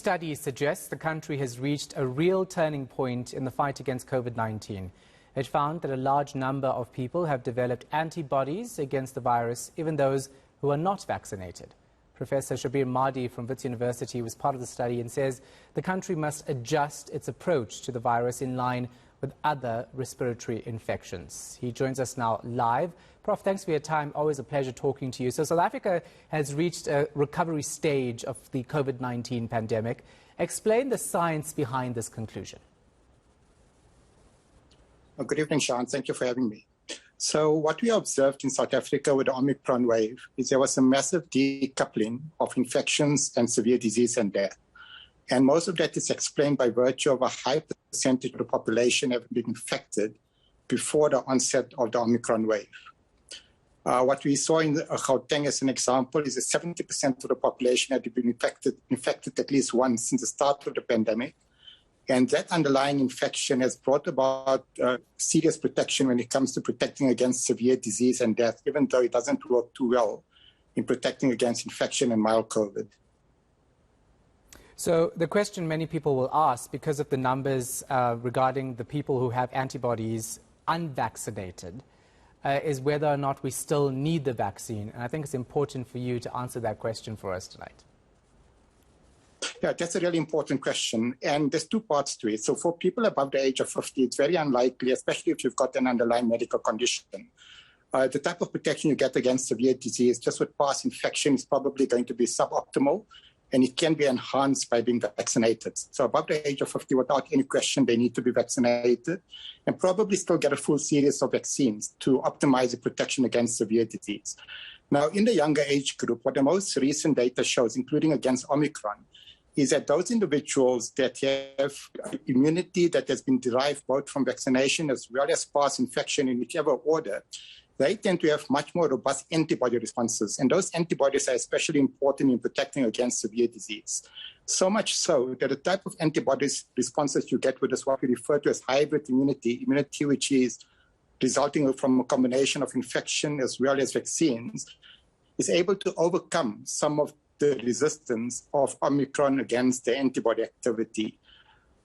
study suggests the country has reached a real turning point in the fight against COVID-19. It found that a large number of people have developed antibodies against the virus, even those who are not vaccinated. Professor Shabir Madhi from Wits University was part of the study and says the country must adjust its approach to the virus in line with other respiratory infections. He joins us now live. Prof, thanks for your time. Always a pleasure talking to you. So South Africa has reached a recovery stage of the COVID-19 pandemic. Explain the science behind this conclusion. Good evening, Sean. Thank you for having me. So what we observed in South Africa with the Omicron wave is there was a massive decoupling of infections and severe disease and death. And most of that is explained by virtue of a high percentage of the population having been infected before the onset of the Omicron wave. What we saw in Gauteng as an example is that 70% of the population had been infected at least once since the start of the pandemic. And that underlying infection has brought about serious protection when it comes to protecting against severe disease and death, even though it doesn't work too well in protecting against infection and mild COVID. So the question many people will ask, because of the numbers regarding the people who have antibodies unvaccinated, is whether or not we still need the vaccine. And I think it's important for you to answer that question for us tonight. Yeah, that's a really important question. And there's two parts to it. So for people above the age of 50, it's very unlikely, especially if you've got an underlying medical condition. The type of protection you get against severe disease, just with past infection, is probably going to be suboptimal, and it can be enhanced by being vaccinated. So above the age of 50, without any question, they need to be vaccinated and probably still get a full series of vaccines to optimize the protection against severe disease. Now, in the younger age group, what the most recent data shows, including against Omicron, is that those individuals that have immunity that has been derived both from vaccination as well as past infection in whichever order, they tend to have much more robust antibody responses. And those antibodies are especially important in protecting against severe disease. So much so that the type of antibodies responses you get with is what we refer to as hybrid immunity which is resulting from a combination of infection as well as vaccines, is able to overcome some of the resistance of Omicron against the antibody activity.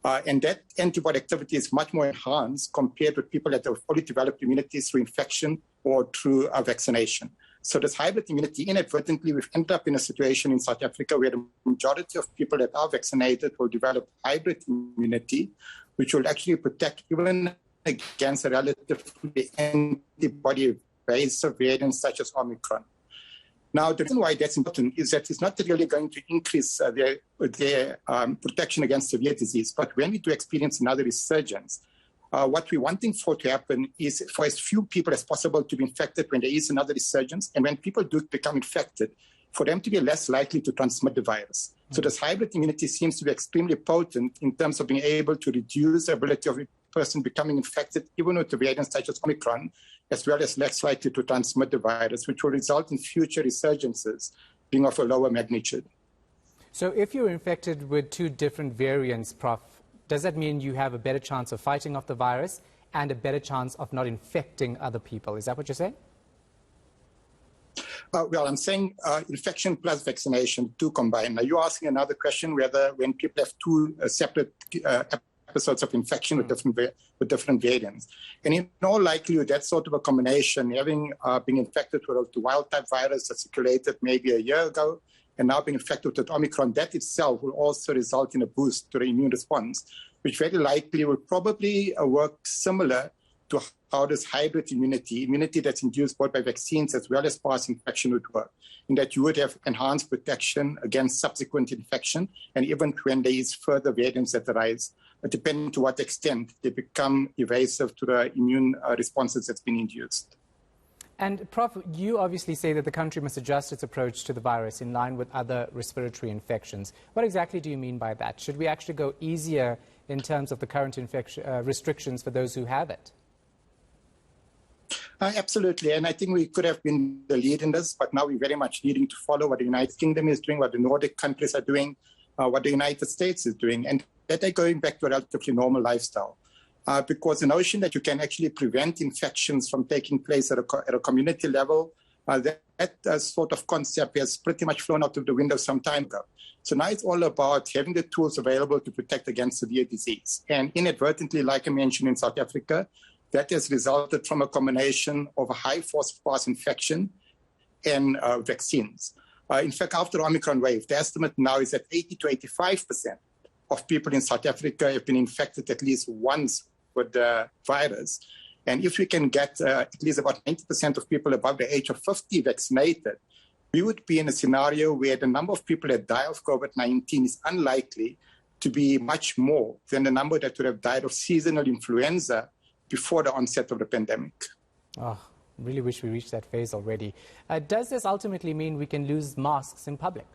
And that antibody activity is much more enhanced compared with people that have fully developed immunity through infection or through vaccination. So this hybrid immunity, inadvertently, we've ended up in a situation in South Africa where the majority of people that are vaccinated will develop hybrid immunity, which will actually protect even against a relatively antibody-based variants such as Omicron. Now, the reason why that's important is that it's not really going to increase their protection against severe disease. But when we do experience another resurgence, what we're wanting for to happen is for as few people as possible to be infected when there is another resurgence. And when people do become infected, for them to be less likely to transmit the virus. So this hybrid immunity seems to be extremely potent in terms of being able to reduce the ability of a person becoming infected, even with the variants such as Omicron, as well as less likely to transmit the virus, which will result in future resurgences being of a lower magnitude. So if you're infected with two different variants, Prof, does that mean you have a better chance of fighting off the virus and a better chance of not infecting other people? Is that what you're saying? Well, I'm saying infection plus vaccination, two combined. Now, you're asking another question whether when people have two separate episodes of infection with different variants. And in all likelihood, that sort of a combination, having been infected with the wild-type virus that circulated maybe a year ago, and now being infected with Omicron, that itself will also result in a boost to the immune response, which very likely will probably work similar to how this hybrid immunity that's induced both by vaccines as well as past infection would work, in that you would have enhanced protection against subsequent infection, and even when there is further variants that arise, depending to what extent they become evasive to the immune responses that's been induced. And Prof, you obviously say that the country must adjust its approach to the virus in line with other respiratory infections. What exactly do you mean by that? Should we actually go easier in terms of the current restrictions for those who have it? Absolutely, and I think we could have been the lead in this, but now we're very much needing to follow what the United Kingdom is doing, what the Nordic countries are doing, what the United States is doing, and that they're going back to a relatively normal lifestyle. Because the notion that you can actually prevent infections from taking place at a community level That sort of concept has pretty much flown out of the window some time ago. So now it's all about having the tools available to protect against severe disease. And inadvertently, like I mentioned in South Africa, that has resulted from a combination of a high force pass infection and vaccines. In fact, after the Omicron wave, the estimate now is that 80 to 85% of people in South Africa have been infected at least once with the virus. And if we can get at least about 90% of people above the age of 50 vaccinated, we would be in a scenario where the number of people that die of COVID-19 is unlikely to be much more than the number that would have died of seasonal influenza before the onset of the pandemic. Oh, really wish we reached that phase already. Does this ultimately mean we can lose masks in public?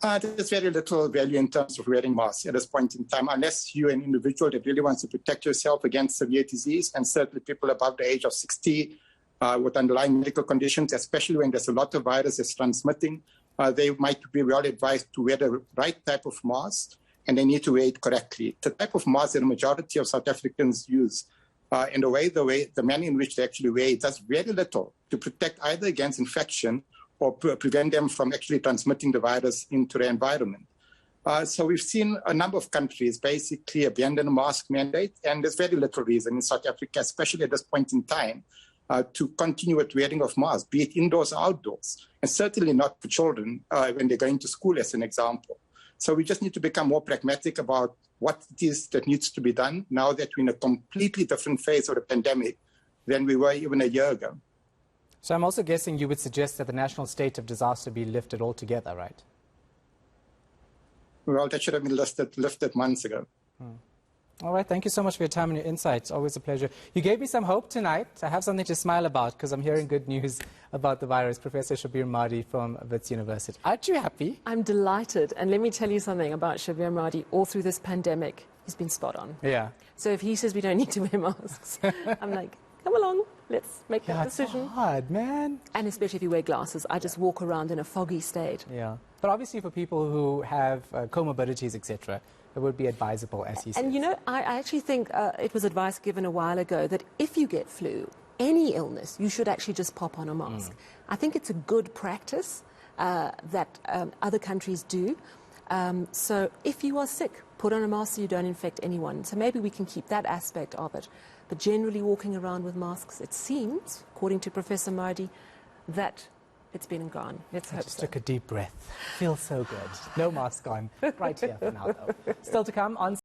There's very little value in terms of wearing masks at this point in time, unless you're an individual that really wants to protect yourself against severe disease, and certainly people above the age of 60 with underlying medical conditions, especially when there's a lot of virus that's transmitting, they might be well advised to wear the right type of mask, and they need to wear it correctly. The type of mask that the majority of South Africans use and the manner in which they actually wear it does very little to protect either against infection or prevent them from actually transmitting the virus into the environment. So we've seen a number of countries basically abandon the mask mandate, and there's very little reason in South Africa, especially at this point in time, to continue with wearing of masks, be it indoors or outdoors, and certainly not for children when they're going to school, as an example. So we just need to become more pragmatic about what it is that needs to be done now that we're in a completely different phase of the pandemic than we were even a year ago. So I'm also guessing you would suggest that the national state of disaster be lifted altogether, right? Well, that should have been lifted months ago. All right, thank you so much for your time and your insights. Always a pleasure. You gave me some hope tonight. I have something to smile about because I'm hearing good news about the virus. Professor Shabir Madhi from Wits University. Aren't you happy? I'm delighted. And let me tell you something about Shabir Madhi. All through this pandemic, he's been spot on. Yeah. So if he says we don't need to wear masks, I'm like, come along, let's make that decision. It's hard, man. And especially if you wear glasses. I just walk around in a foggy state. Yeah. But obviously for people who have comorbidities, etc., it would be advisable, as he says. And you know, I actually think it was advice given a while ago that if you get flu, any illness, you should actually just pop on a mask. I think it's a good practice that other countries do. So if you are sick, put on a mask so you don't infect anyone. So maybe we can keep that aspect of it. But generally walking around with masks, it seems, according to Professor Madhi, that it's been and gone. Let's hope so. Just took a deep breath. Feels so good. No mask on. Right here for now, though. Still to come on